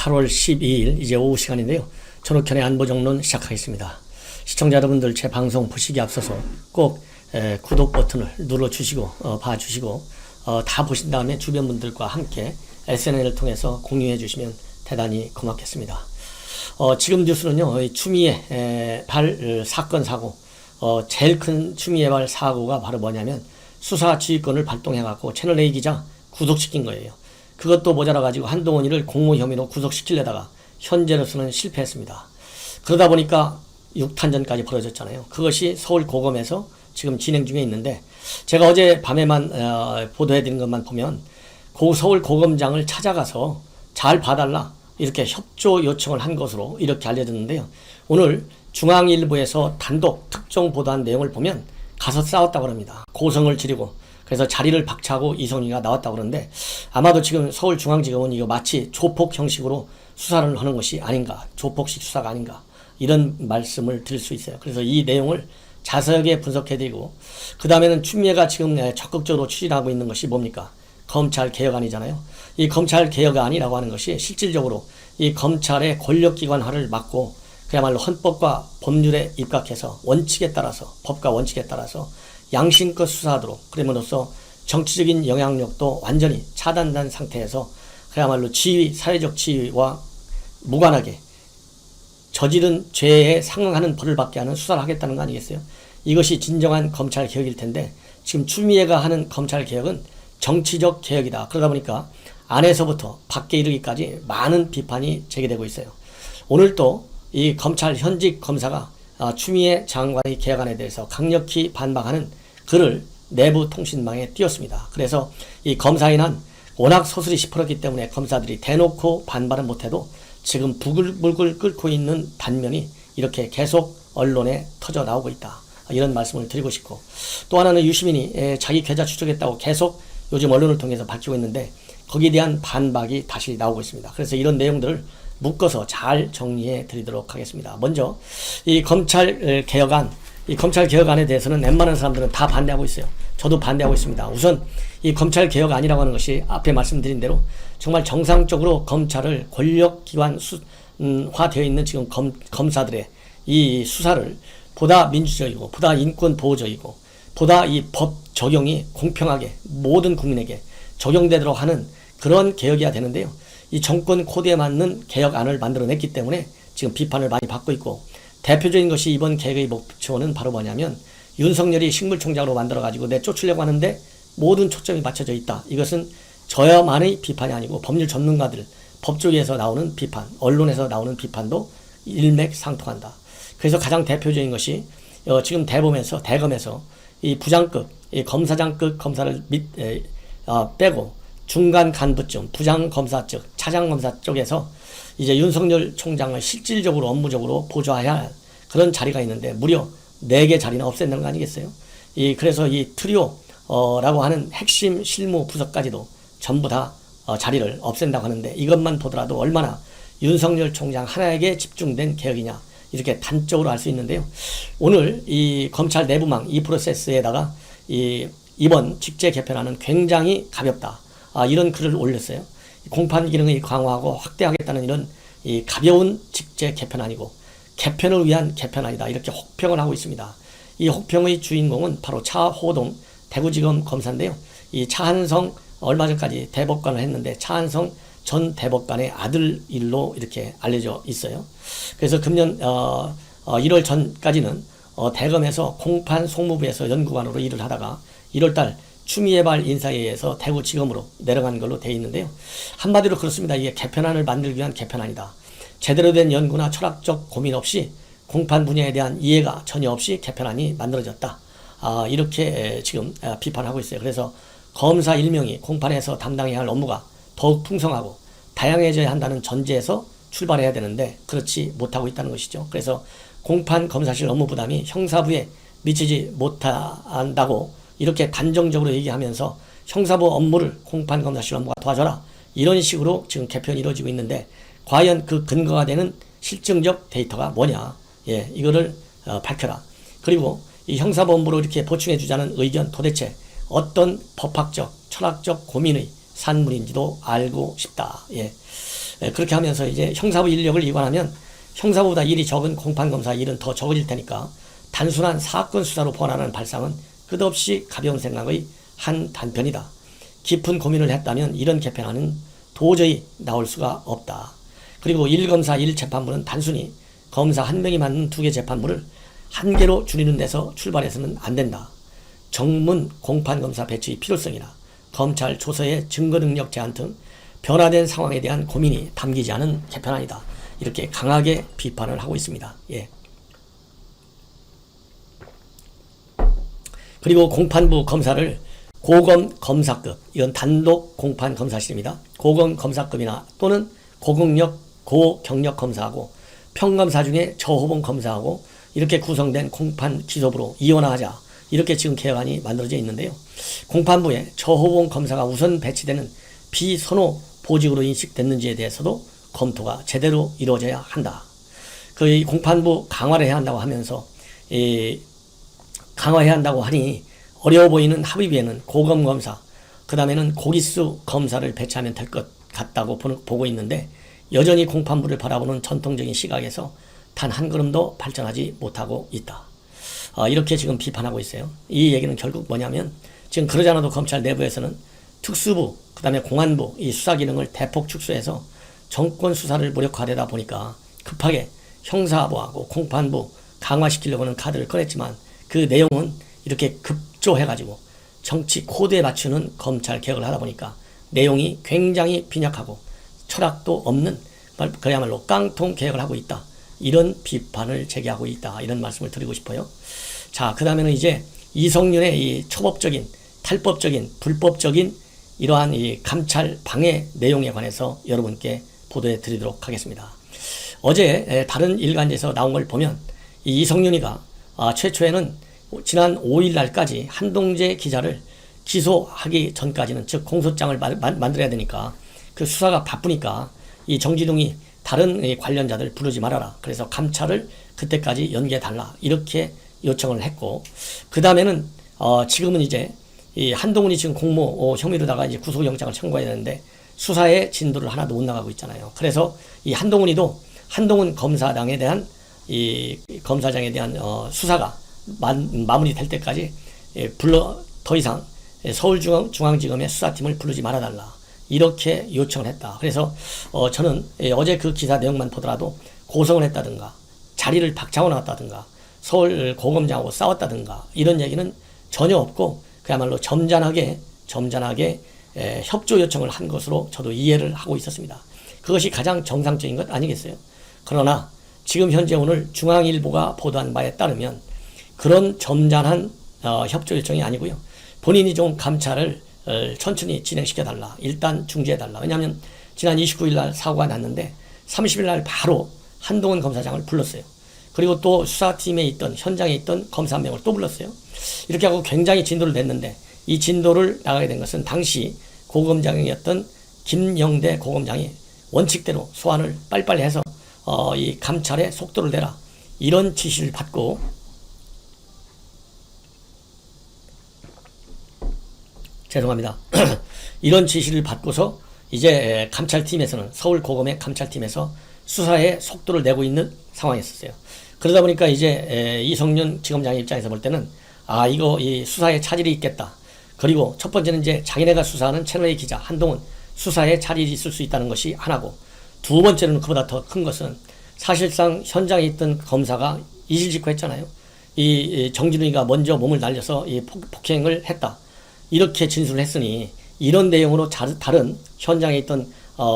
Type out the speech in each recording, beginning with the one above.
8월 12일 이제 오후 시간인데요. 전욱현의 안보정론 시작하겠습니다. 시청자 여러분들 제 방송 보시기 앞서서 꼭 구독 버튼을 눌러주시고 봐주시고 다 보신 다음에 주변 분들과 함께 SNS를 통해서 공유해 주시면 대단히 고맙겠습니다. 지금 뉴스는요, 추미애 발 사건 사고, 제일 큰 추미애 발 사고가 바로 뭐냐면 수사 지휘권을 발동해갖고 채널A 기자 구속시킨 거예요. 그것도 모자라가지고 한동훈이를 공모 혐의로 구속시키려다가 현재로서는 실패했습니다. 그러다 보니까 6탄전까지 벌어졌잖아요. 그것이 서울 고검에서 지금 진행 중에 있는데, 제가 어제 밤에만 보도해드린 것만 보면 서울 고검장을 찾아가서 잘 봐달라 이렇게 협조 요청을 한 것으로 이렇게 알려졌는데요. 오늘 중앙일보에서 단독 특종 보도한 내용을 보면 가서 싸웠다고 합니다. 고성을 지르고 그래서 자리를 박차고 이성희가 나왔다고 그러는데, 아마도 지금 서울중앙지검은 이거 마치 조폭 형식으로 수사를 하는 것이 아닌가, 조폭식 수사가 아닌가, 이런 말씀을 드릴 수 있어요. 그래서 이 내용을 자세하게 분석해드리고, 그 다음에는 추미애가 지금 적극적으로 추진하고 있는 것이 뭡니까? 검찰개혁안이잖아요. 이 검찰개혁안이라고 하는 것이 실질적으로 이 검찰의 권력기관화를 막고 그야말로 헌법과 법률에 입각해서 원칙에 따라서, 법과 원칙에 따라서 양심껏 수사하도록, 그럼으로써 정치적인 영향력도 완전히 차단된 상태에서 그야말로 지위, 사회적 지위와 무관하게 저지른 죄에 상응하는 벌을 받게 하는 수사를 하겠다는 거 아니겠어요? 이것이 진정한 검찰 개혁일 텐데, 지금 추미애가 하는 검찰 개혁은 정치적 개혁이다. 그러다 보니까 안에서부터 밖에 이르기까지 많은 비판이 제기되고 있어요. 오늘 또 이 검찰 현직 검사가 추미애 장관의 개혁안에 대해서 강력히 반박하는 글을 내부 통신망에 띄웠습니다. 그래서 이 검사인은 워낙 소설이 시퍼렇기 때문에 검사들이 대놓고 반발은 못해도 지금 부글부글 끓고 있는 단면이 이렇게 계속 언론에 터져 나오고 있다. 이런 말씀을 드리고 싶고, 또 하나는 유시민이 자기 계좌 추적했다고 계속 요즘 언론을 통해서 밝히고 있는데, 거기에 대한 반박이 다시 나오고 있습니다. 그래서 이런 내용들을 묶어서 잘 정리해 드리도록 하겠습니다. 먼저 이 검찰 개혁안에 대해서는 웬만한 사람들은 다 반대하고 있어요. 저도 반대하고 있습니다. 우선 이 검찰 개혁안이라고 하는 것이 앞에 말씀드린 대로 정말 정상적으로 검찰을 권력기관화되어 있는 지금 검사들의 이 수사를 보다 민주적이고 보다 인권 보호적이고 보다 이 법 적용이 공평하게 모든 국민에게 적용되도록 하는 그런 개혁이어야 되는데요. 이 정권 코드에 맞는 개혁안을 만들어냈기 때문에 지금 비판을 많이 받고 있고, 대표적인 것이 이번 개혁의 목표는 바로 뭐냐면 윤석열이 식물총장으로 만들어가지고 내쫓으려고 하는데 모든 초점이 맞춰져 있다. 이것은 저야만의 비판이 아니고 법률 전문가들, 법조계에서 나오는 비판, 언론에서 나오는 비판도 일맥상통한다. 그래서 가장 대표적인 것이 지금 대검에서 이 부장급, 이 검사장급 검사를 빼고 중간 간부쯤, 부장검사 쪽, 차장검사 쪽에서 이제 윤석열 총장을 실질적으로 업무적으로 보좌해야 할 그런 자리가 있는데 무려 4개 자리나 없앤다는 거 아니겠어요? 그래서 이 트리오라고 하는 핵심 실무 부서까지도 전부 다 자리를 없앤다고 하는데, 이것만 보더라도 얼마나 윤석열 총장 하나에게 집중된 개혁이냐, 이렇게 단적으로 알 수 있는데요. 오늘 이 검찰 내부망 이 프로세스에다가 이번 직제 개편안은 굉장히 가볍다. 이런 글을 올렸어요. 공판 기능을 강화하고 확대하겠다는 이런 이 가벼운 직제 개편안이고 개편을 위한 개편안이다. 이렇게 혹평을 하고 있습니다. 이 혹평의 주인공은 바로 차호동 대구지검 검사인데요. 이 차한성 얼마 전까지 대법관을 했는데 차한성 전 대법관의 아들 일로 이렇게 알려져 있어요. 그래서 금년 1월 전까지는 대검에서 공판 송무부에서 연구관으로 일을 하다가 1월달 추미애 발 인사에 의해서 대구지검으로 내려간 걸로 되어 있는데요. 한마디로 그렇습니다. 이게 개편안을 만들기 위한 개편안이다. 제대로 된 연구나 철학적 고민 없이 공판 분야에 대한 이해가 전혀 없이 개편안이 만들어졌다. 이렇게 지금 비판하고 있어요. 그래서 검사 일명이 공판에서 담당해야 할 업무가 더욱 풍성하고 다양해져야 한다는 전제에서 출발해야 되는데 그렇지 못하고 있다는 것이죠. 그래서 공판 검사실 업무 부담이 형사부에 미치지 못한다고 이렇게 단정적으로 얘기하면서 형사부 업무를 공판 검사실 업무가 도와줘라, 이런 식으로 지금 개편이 이루어지고 있는데, 과연 그 근거가 되는 실증적 데이터가 뭐냐, 이거를 밝혀라. 그리고 이 형사부 업무로 이렇게 보충해 주자는 의견 도대체 어떤 법학적 철학적 고민의 산물인지도 알고 싶다. 그렇게 하면서 이제 형사부 인력을 이관하면 형사부보다 일이 적은 공판검사 일은 더 적어질 테니까 단순한 사건 수사로 번안하는 발상은 끝없이 가벼운 생각의 한 단편이다. 깊은 고민을 했다면 이런 개편안은 도저히 나올 수가 없다. 그리고 1검사 1재판부는 단순히 검사 한 명이 맡는 2개 재판부를 한 개로 줄이는 데서 출발해서는 안 된다. 정문 공판검사 배치의 필요성이나 검찰 조서의 증거 능력 제한 등 변화된 상황에 대한 고민이 담기지 않은 개편안이다. 이렇게 강하게 비판을 하고 있습니다. 예. 그리고 공판부 검사를 고검 검사급, 이건 단독 공판 검사실입니다. 고검 검사급이나 또는 고경력, 고경력 검사하고 평검사 중에 저호봉 검사하고 이렇게 구성된 공판 기소부로 이원화하자. 이렇게 지금 개혁안이 만들어져 있는데요. 공판부에 저호봉 검사가 우선 배치되는 비선호 보직으로 인식됐는지에 대해서도 검토가 제대로 이루어져야 한다. 그 공판부 강화를 해야 한다고 하면서 강화해야 한다고 하니 어려워 보이는 합의비에는 고검 검사, 그 다음에는 고기수 검사를 배치하면 될 것 같다고 보고 있는데 여전히 공판부를 바라보는 전통적인 시각에서 단 한 걸음도 발전하지 못하고 있다. 이렇게 지금 비판하고 있어요. 이 얘기는 결국 뭐냐면 지금 그러지 않아도 검찰 내부에서는 특수부, 그 다음에 공안부 이 수사 기능을 대폭 축소해서 정권 수사를 무력화되다 보니까 급하게 형사부하고 공판부 강화시키려고 하는 카드를 꺼냈지만 그 내용은 이렇게 급조해가지고 정치 코드에 맞추는 검찰 개혁을 하다 보니까 내용이 굉장히 빈약하고 철학도 없는 그야말로 깡통 개혁을 하고 있다. 이런 비판을 제기하고 있다. 이런 말씀을 드리고 싶어요. 자, 그 다음에는 이제 이성윤의 이 초법적인, 탈법적인, 불법적인 이러한 이 감찰 방해 내용에 관해서 여러분께 보도해 드리도록 하겠습니다. 어제 다른 일간지에서 나온 걸 보면 이 이성윤이가 최초에는 지난 5일 날까지 한동재 기자를 기소하기 전까지는, 즉 공소장을 만들어야 되니까 그 수사가 바쁘니까 이 정진웅이 다른 관련자들 부르지 말아라. 그래서 감찰을 그때까지 연기해달라. 이렇게 요청을 했고, 그 다음에는 지금은 이제 이 한동훈이 지금 공모 혐의로다가 이제 구속영장을 청구해야 되는데 수사의 진도를 하나도 못 나가고 있잖아요. 그래서 이 한동훈이도 한동훈 검사장에 대한 수사가 마무리될 때까지 더 이상 서울중앙지검의 수사팀을 부르지 말아달라. 이렇게 요청을 했다. 그래서 저는 어제 그 기사 내용만 보더라도 고성을 했다든가 자리를 박차원했다든가 서울 고검장하고 싸웠다든가 이런 얘기는 전혀 없고 그야말로 점잖하게 협조 요청을 한 것으로 저도 이해를 하고 있었습니다. 그것이 가장 정상적인 것 아니겠어요? 그러나 지금 현재 오늘 중앙일보가 보도한 바에 따르면 그런 점잖은 협조 요청이 아니고요. 본인이 좀 감찰을 천천히 진행시켜달라. 일단 중지해달라. 왜냐하면 지난 29일 날 사고가 났는데 30일 날 바로 한동훈 검사장을 불렀어요. 그리고 또 수사팀에 있던, 현장에 있던 검사 한 명을 또 불렀어요. 이렇게 하고 굉장히 진도를 냈는데 이 진도를 나가게 된 것은 당시 고검장이었던 김영대 고검장이 원칙대로 소환을 빨리빨리 해서 이 감찰의 속도를 내라. 이런 지시를 받고 죄송합니다. 이런 지시를 받고서 이제 감찰팀에서는 서울 고검의 감찰팀에서 수사의 속도를 내고 있는 상황이었어요. 그러다 보니까 이제 이성윤 지검장의 입장에서 볼 때는 이거 이 수사에 차질이 있겠다. 그리고 첫 번째는 이제 자기네가 수사하는 채널A 기자 한동훈 수사에 차질이 있을 수 있다는 것이 하나고, 두 번째는 그보다 더 큰 것은 사실상 현장에 있던 검사가 이실직고했잖아요. 이 정진웅이가 먼저 몸을 날려서 이 폭행을 했다. 이렇게 진술을 했으니 이런 내용으로 다른 현장에 있던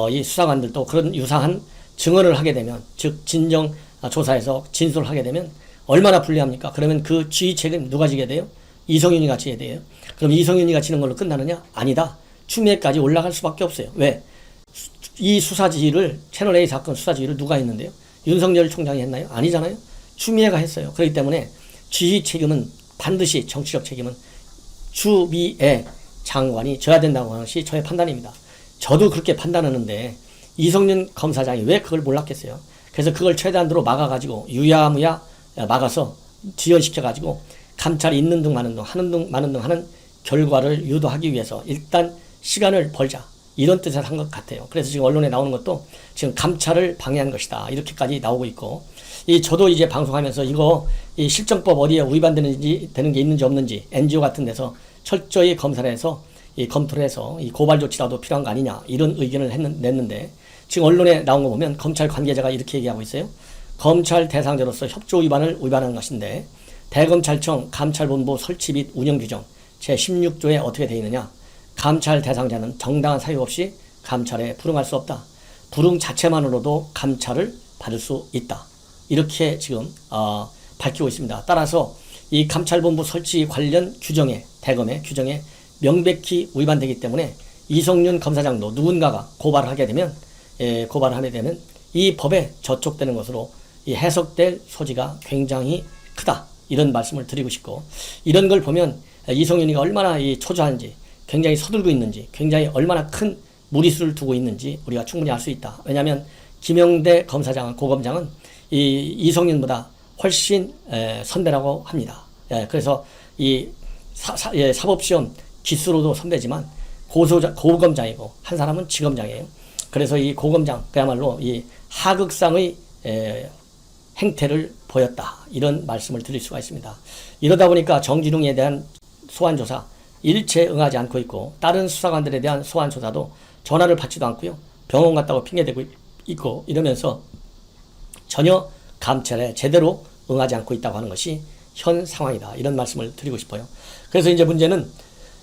이 수사관들도 그런 유사한 증언을 하게 되면, 즉 진정 조사에서 진술을 하게 되면 얼마나 불리합니까? 그러면 그 지휘 책임 누가 지게 돼요? 이성윤이가 지게 돼요. 그럼 이성윤이가 지는 걸로 끝나느냐? 아니다. 추미애까지 올라갈 수밖에 없어요. 왜? 이 수사 지휘를, 채널A 사건 수사 지휘를 누가 했는데요? 윤석열 총장이 했나요? 아니잖아요. 추미애가 했어요. 그렇기 때문에 지휘 책임은 반드시, 정치적 책임은 추미애 장관이 져야 된다고 하는 것이 저의 판단입니다. 저도 그렇게 판단하는데 이성윤 검사장이 왜 그걸 몰랐겠어요? 그래서 그걸 최대한으로 막아가지고 유야무야 막아서 지연시켜가지고 감찰이 있는 둥 마는 둥 하는 결과를 유도하기 위해서 일단 시간을 벌자. 이런 뜻을 한 것 같아요. 그래서 지금 언론에 나오는 것도 지금 감찰을 방해한 것이다. 이렇게까지 나오고 있고, 저도 이제 방송하면서 이거 이 실정법 어디에 위반되는 게 있는지 없는지 NGO 같은 데서 철저히 검사를 해서 검토를 해서 이 고발 조치라도 필요한 거 아니냐 이런 의견을 냈는데, 지금 언론에 나온 거 보면 검찰 관계자가 이렇게 얘기하고 있어요. 검찰 대상자로서 협조 위반을 위반한 것인데 대검찰청 감찰본부 설치 및 운영 규정 제16조에 어떻게 되어 있느냐. 감찰 대상자는 정당한 사유 없이 감찰에 불응할 수 없다. 불응 자체만으로도 감찰을 받을 수 있다. 이렇게 지금 밝히고 있습니다. 따라서 이 감찰본부 설치 관련 규정에, 대검의 규정에 명백히 위반되기 때문에 이성윤 검사장도 누군가가 고발을 하게 되면 이 법에 저촉되는 것으로 이 해석될 소지가 굉장히 크다. 이런 말씀을 드리고 싶고, 이런 걸 보면 이성윤이가 얼마나 초조한지, 굉장히 서둘고 있는지, 굉장히 얼마나 큰 무리수를 두고 있는지 우리가 충분히 알 수 있다. 왜냐하면 김영대 검사장은, 고검장은 이성윤보다 훨씬 선배라고 합니다. 그래서 사법시험 기수로도 선배지만 고검장이고 한 사람은 지검장이에요. 그래서 이 고검장 그야말로 이 하극상의 행태를 보였다. 이런 말씀을 드릴 수가 있습니다. 이러다 보니까 정진웅에 대한 소환조사 일체 응하지 않고 있고, 다른 수사관들에 대한 소환조사도 전화를 받지도 않고요. 병원 갔다고 핑계대고 있고, 이러면서 전혀 감찰에 제대로 응하지 않고 있다고 하는 것이 현 상황이다. 이런 말씀을 드리고 싶어요. 그래서 이제 문제는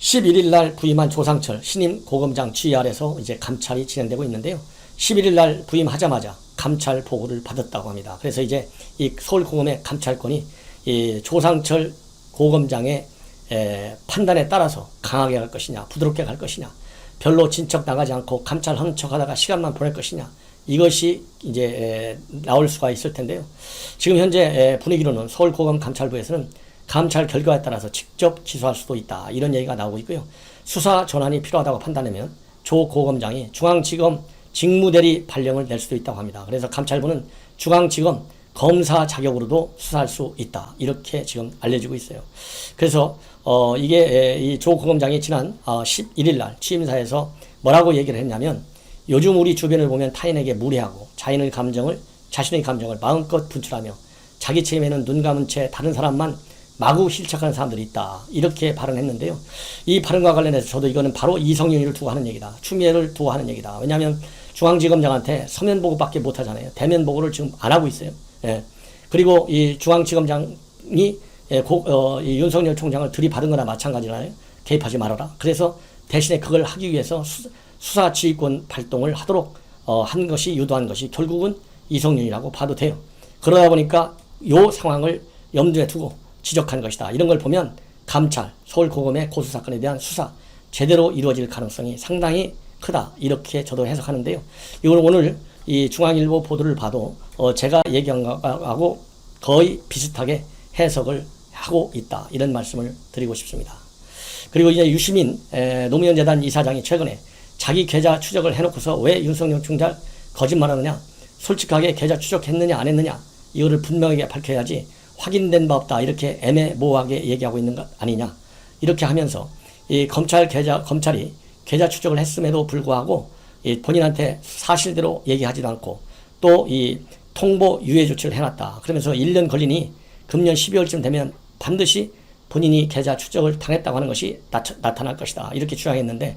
11일 날 부임한 조상철 신임 고검장 지휘 아래서 이제 감찰이 진행되고 있는데요. 11일 날 부임하자마자 감찰 보고를 받았다고 합니다. 그래서 이제 이 서울고검의 감찰권이 이 조상철 고검장의 판단에 따라서 강하게 갈 것이냐, 부드럽게 갈 것이냐, 별로 진척 나가지 않고 감찰하는 척하다가 시간만 보낼 것이냐, 이것이 이제 나올 수가 있을 텐데요. 지금 현재 분위기로는 서울고검 감찰부에서는 감찰 결과에 따라서 직접 기소할 수도 있다. 이런 얘기가 나오고 있고요. 수사 전환이 필요하다고 판단하면 조 고검장이 중앙지검 직무대리 발령을 낼 수도 있다고 합니다. 그래서 감찰부는 중앙지검 검사 자격으로도 수사할 수 있다. 이렇게 지금 알려지고 있어요. 그래서 이게 이 조 고검장이 지난 11일 날 취임사에서 뭐라고 얘기를 했냐면, 요즘 우리 주변을 보면 타인에게 무례하고 자신의 감정을 마음껏 분출하며 자기 책임에는 눈 감은 채 다른 사람만 마구 실착하는 사람들이 있다. 이렇게 발언했는데요. 이 발언과 관련해서 저도 이거는 바로 이성윤을 두고 하는 얘기다. 추미애를 두고 하는 얘기다. 왜냐하면 중앙지검장한테 서면 보고밖에 못 하잖아요. 대면 보고를 지금 안 하고 있어요. 그리고 이 중앙지검장이 이 윤석열 총장을 들이받은 거나 마찬가지잖아요. 개입하지 말아라. 그래서 대신에 그걸 하기 위해서 수사 지휘권 발동을 하도록 한 것이, 유도한 것이 결국은 이성윤이라고 봐도 돼요. 그러다 보니까 이 상황을 염두에 두고 지적한 것이다. 이런 걸 보면 감찰, 서울고검의 고수사건에 대한 수사 제대로 이루어질 가능성이 상당히 크다. 이렇게 저도 해석하는데요. 이걸 오늘 이 중앙일보 보도를 봐도 제가 얘기한 것하고 거의 비슷하게 해석을 하고 있다. 이런 말씀을 드리고 싶습니다. 그리고 이제 유시민 노무현 재단 이사장이 최근에 자기 계좌 추적을 해놓고서 왜 윤석열 총장 거짓말하느냐, 솔직하게 계좌 추적했느냐 안 했느냐, 이거를 분명하게 밝혀야지 확인된 바 없다, 이렇게 애매모호하게 얘기하고 있는 것 아니냐, 이렇게 하면서 이 검찰이 계좌 추적을 했음에도 불구하고 본인한테 사실대로 얘기하지도 않고 또 이 통보 유예 조치를 해놨다. 그러면서 1년 걸리니 금년 12월쯤 되면 반드시 본인이 계좌 추적을 당했다고 하는 것이 나타날 것이다. 이렇게 주장했는데,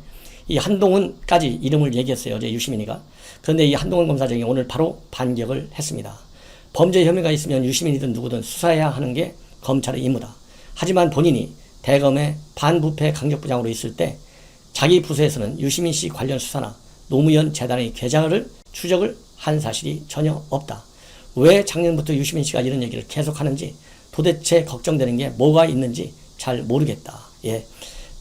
이 한동훈까지 이름을 얘기했어요. 어제 유시민이가. 그런데 이 한동훈 검사장이 오늘 바로 반격을 했습니다. 범죄 혐의가 있으면 유시민이든 누구든 수사해야 하는 게 검찰의 임무다. 하지만 본인이 대검의 반부패 강력부장으로 있을 때 자기 부서에서는 유시민 씨 관련 수사나 노무현 재단의 계좌를 추적을 한 사실이 전혀 없다. 왜 작년부터 유시민 씨가 이런 얘기를 계속하는지 도대체 걱정되는 게 뭐가 있는지 잘 모르겠다.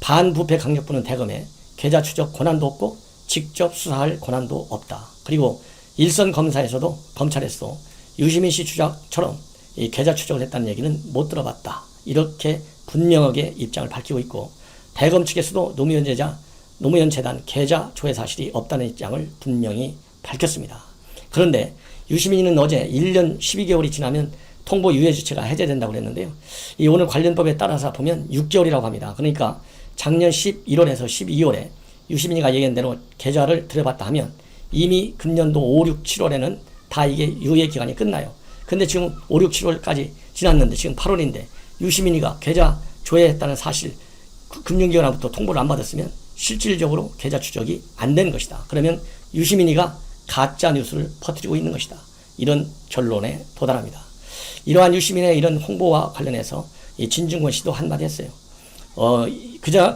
반부패 강력부는 대검에 계좌 추적 권한도 없고 직접 수사할 권한도 없다. 그리고 일선 검사에서도 검찰에서도 유시민 씨 추적처럼 이 계좌 추적을 했다는 얘기는 못 들어봤다. 이렇게 분명하게 입장을 밝히고 있고, 대검 측에서도 노무현 재단 계좌 조회 사실이 없다는 입장을 분명히 밝혔습니다. 그런데 유시민은 어제 1년 12개월이 지나면 통보 유예 조치가 해제된다고 그랬는데요. 이 오늘 관련법에 따라서 보면 6개월이라고 합니다. 그러니까 작년 11월에서 12월에 유시민이가 얘기한 대로 계좌를 들여봤다 하면 이미 금년도 5, 6, 7월에는 다 이게 유예 기간이 끝나요. 근데 지금 5, 6, 7월까지 지났는데 지금 8월인데 유시민이가 계좌 조회했다는 사실 금융기관으로부터 통보를 안 받았으면 실질적으로 계좌 추적이 안 된 것이다. 그러면 유시민이가 가짜 뉴스를 퍼뜨리고 있는 것이다. 이런 결론에 도달합니다. 이러한 유시민의 이런 홍보와 관련해서 이 진중권 씨도 한마디 했어요.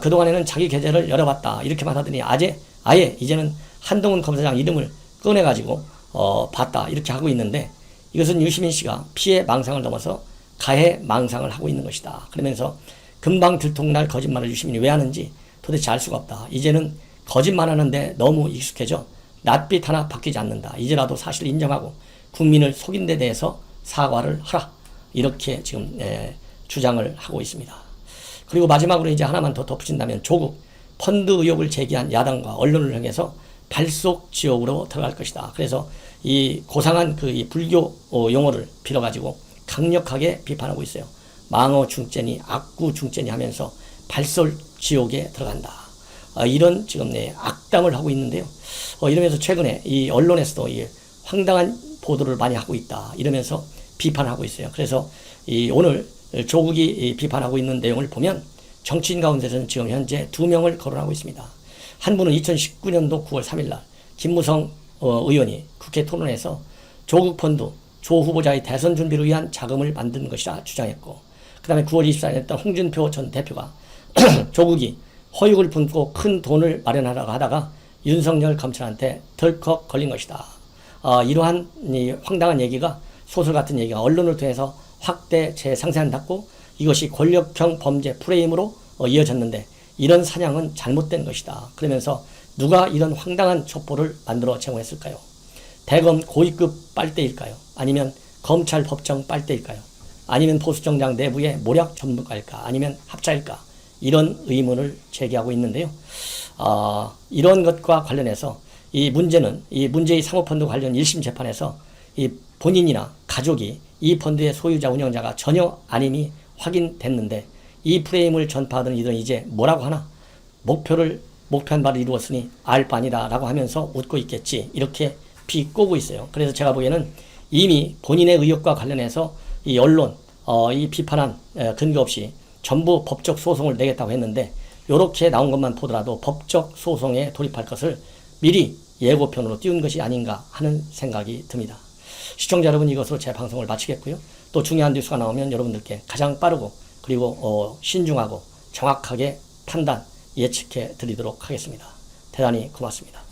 그동안에는 자기 계좌를 열어봤다. 이렇게만 하더니 아예 이제는 한동훈 검사장 이름을 꺼내가지고, 봤다. 이렇게 하고 있는데 이것은 유시민 씨가 피해 망상을 넘어서 가해 망상을 하고 있는 것이다. 그러면서 금방 들통날 거짓말을 유시민이 왜 하는지 도대체 알 수가 없다. 이제는 거짓말하는데 너무 익숙해져 낯빛 하나 바뀌지 않는다. 이제라도 사실을 인정하고 국민을 속인 데 대해서 사과를 하라. 이렇게 지금 주장을 하고 있습니다. 그리고 마지막으로 이제 하나만 더 덧붙인다면 조국 펀드 의혹을 제기한 야당과 언론을 향해서 발속 지옥으로 들어갈 것이다. 그래서 이 고상한 이 불교 용어를 빌어가지고 강력하게 비판하고 있어요. 망어 중째니 악구 중째니 하면서 발속 지옥에 들어간다. 이런 지금 악담을 하고 있는데요. 이러면서 최근에 이 언론에서도 이 황당한 보도를 많이 하고 있다. 이러면서 비판하고 있어요. 그래서 오늘 조국이 비판하고 있는 내용을 보면 정치인 가운데서는 지금 현재 2명을 거론하고 있습니다. 한 분은 2019년도 9월 3일 날 김무성 의원이 국회 토론에서 조국 펀드 조 후보자의 대선 준비를 위한 자금을 만든 것이라 주장했고, 그 다음에 9월 24일 했던 홍준표 전 대표가 조국이 허육을 품고 큰 돈을 마련하라고 하다가 윤석열 검찰한테 덜컥 걸린 것이다. 이러한 이 황당한 얘기가, 소설 같은 얘기가 언론을 통해서 확대 재상세한다고 이것이 권력형 범죄 프레임으로 이어졌는데 이런 사냥은 잘못된 것이다. 그러면서 누가 이런 황당한 첩보를 만들어 제공했을까요? 대검 고위급 빨대일까요? 아니면 검찰 법정 빨대일까요? 아니면 보수정당 내부의 모략 전문가일까? 아니면 합자일까? 이런 의문을 제기하고 있는데요. 이런 것과 관련해서 이 문제는 이 문제의 사모펀드 관련 1심 재판에서 이 본인이나 가족이 이 펀드의 소유자 운영자가 전혀 아님이 확인됐는데 이 프레임을 전파하던 이들은 이제 뭐라고 하나? 목표한 바를 이루었으니 알 바 아니다 라고 하면서 웃고 있겠지. 이렇게 비꼬고 있어요. 그래서 제가 보기에는 이미 본인의 의혹과 관련해서 이 언론, 이 비판한 근거 없이 전부 법적 소송을 내겠다고 했는데 이렇게 나온 것만 보더라도 법적 소송에 돌입할 것을 미리 예고편으로 띄운 것이 아닌가 하는 생각이 듭니다. 시청자 여러분, 이것으로 제 방송을 마치겠고요. 또 중요한 뉴스가 나오면 여러분들께 가장 빠르고 그리고 신중하고 정확하게 판단, 예측해 드리도록 하겠습니다. 대단히 고맙습니다.